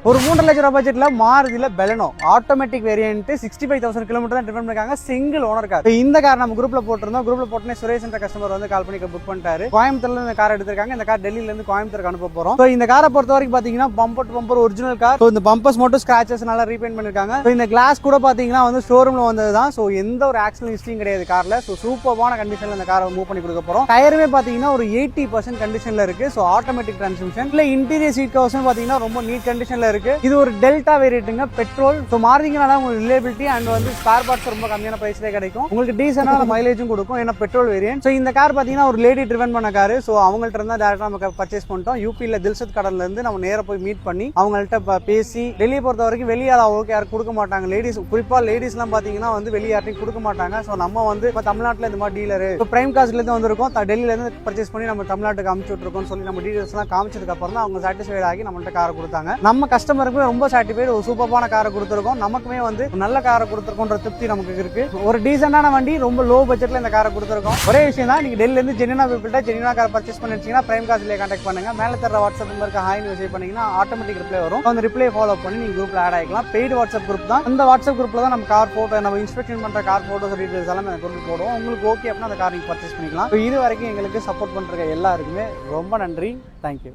ஒரு 3.5 லட்சம் ரூபாய் பட்ஜெட்ல மாருதில பெலனோ ஆட்டோமேட்டிக் வேரியன்ட் 65,000 கிலோமீட்டர் தான் டிரைவ் பண்ணிருக்காங்க. Single owner car. இந்த கார் நம்ம குரூப்ல போட்டிருந்தோம். குரூப்ல போட்டனே சுரேஷ் என்ற கஸ்டமர் வந்து கால் பண்ணி புக் பண்ணிட்டாரு. கோயம்புத்தூர்ல இந்த கார் எடுத்திருக்காங்க. இந்த கார் டெல்லியில இருந்து கோயம்புத்தூருக்கு அனுப்ப போறோம். சோ இந்த காரை பொறுத்த வரைக்கும் பாத்தீங்கன்னா bumper to bumper original car. இந்த பம்பர்ஸ் மட்டும் ஸ்கிராச்சஸ் நல்லா ரீபெயிண்ட் பண்ணிருக்காங்க. இந்த கிளாஸ் கூட பாத்தீங்கன்னா வந்து ஷோரூம்ல வந்ததுதான். சோ எந்த ஒரு ஆக்சிடென்ட் ஹிஸ்டரியும் கிடையாது கார்ல. சோ சூப்பரான கண்டிஷன்ல இந்த காரை மூவ் பண்ணி கொடுக்க போறோம். டயருமே பாத்தீங்கன்னா ஒரு 80% கண்டிஷன்ல இருக்கு. So automatic transmission. இல்ல இன்டீரியர் சீட் கவர்ஸும் பாத்தீங்கன்னா ரொம்ப நீட் கண்டிஷன்ல இருக்கு. இது ஒரு டெல்டா வேரியன்ட்ங்க பெட்ரோல். சோ மாறுதீங்கனா உங்களுக்கு ரிலையபிலிட்டி அண்ட் வந்து ஸ்பேர் பார்ட்ஸ் ரொம்ப கம்மியான பிரைஸ்லயே கிடைக்கும். உங்களுக்கு டீசென்ட்டான மைலேஜும் கொடுக்கும். ஏன்னா பெட்ரோல் வேரியன்ட். சோ இந்த கார் பாத்தீங்கன்னா ஒரு லேடி ட்ரிவன் பண்ண கார். சோ அவங்கள்ட்ட இருந்தா டைரக்டா நம்ம பர்ச்சேஸ் பண்ணிட்டோம். யூபில தில்சத் கடல்ல இருந்து நம்ம நேரா போய் மீட் பண்ணி அவங்கள்ட்ட பேசி டெல்லியை பொறுத்த வரைக்கும் வெளியே அவ்வளோக்கு யாரும் கொடுக்க மாட்டாங்க. லேடிஸ் குறிப்பா லேடிஸ் எல்லாம் பாத்தீங்கன்னா வந்து வெளியே யார்ட்டையும் கொடுக்க மாட்டாங்க. சோ நம்ம வந்து தமிழ்நாட்டுல இந்த மாதிரி டீலரு பிரைம் காஸ்ட்ல இருந்து வந்திருக்கோம். டெல்லியில இருந்து பர்ச்சேஸ் பண்ணி நம்ம தமிழ்நாட்டுக்கு அனுப்பிச்சு விட்டுருக்கோம் சொல்லி நம்ம டீடைல்ஸ் எல்லாம் காமிச்சதுக்கு அப்புறம் தான் அவங்க சாட்டிஸ்ஃபைட் ஆகி நம்மள்ட்ட காரை கொடுத்தாங்க. நம்ம கஸ்டமருக்கு ரொம்ப சாட்டிஸ்ஃபைட். ஒரு சூப்பரான காரை கொடுத்துருக்கோம். நமக்குமே வந்து நல்ல காரை கொடுத்துருக்கோன்ற திருப்தி நமக்கு இருக்கு. ஒரு டீசென்டான வண்டி ரொம்ப லோ பட்ஜெட்ல இந்த காரை கொடுத்துருக்கோம். ஒரே விஷயம் தான், நீங்க டெல்லியில இருந்து ஜெனினா பீப்பிள்ட்ட ஜெனினா கார் பர்ச்சேஸ் பண்ணிருச்சீங்கன்னா பிரைம் காஸ்ட்ல கான்டாக்ட் பண்ணுங்க. மேல தர வாட்ஸ்அப் நம்பருக்கு ஹாய் மெசேஜ் பண்ணீங்கன்னா ஆட்டோமேட்டிக் ரிப்ளை வரும். அந்த ரிப்ளை ஃபாலோ பண்ணி நீங்க குரூப்ல ஆட் ஆகிக்கலாம். பெய்டு வாட்ஸ்அப் குரூப் தான். அந்த வாட்ஸ்அப் குரூப்ல தான் நம்ம கார் போட்டோ நம்ம இன்ஸ்பெக்ஷன் பண்ற கார் போட்டோஸ் டீடைல்ஸ் எல்லாம் அந்த குரூப் போடுவோம். உங்களுக்கு ஓகே அப்படின்னா அந்த கார் நீங்க பர்ச்சேஸ் பண்ணிக்கலாம். இது வரைக்கும் எங்களுக்கு சப்போர்ட் பண்ற எல்லாருக்குமே ரொம்ப நன்றி. தேங்க்யூ.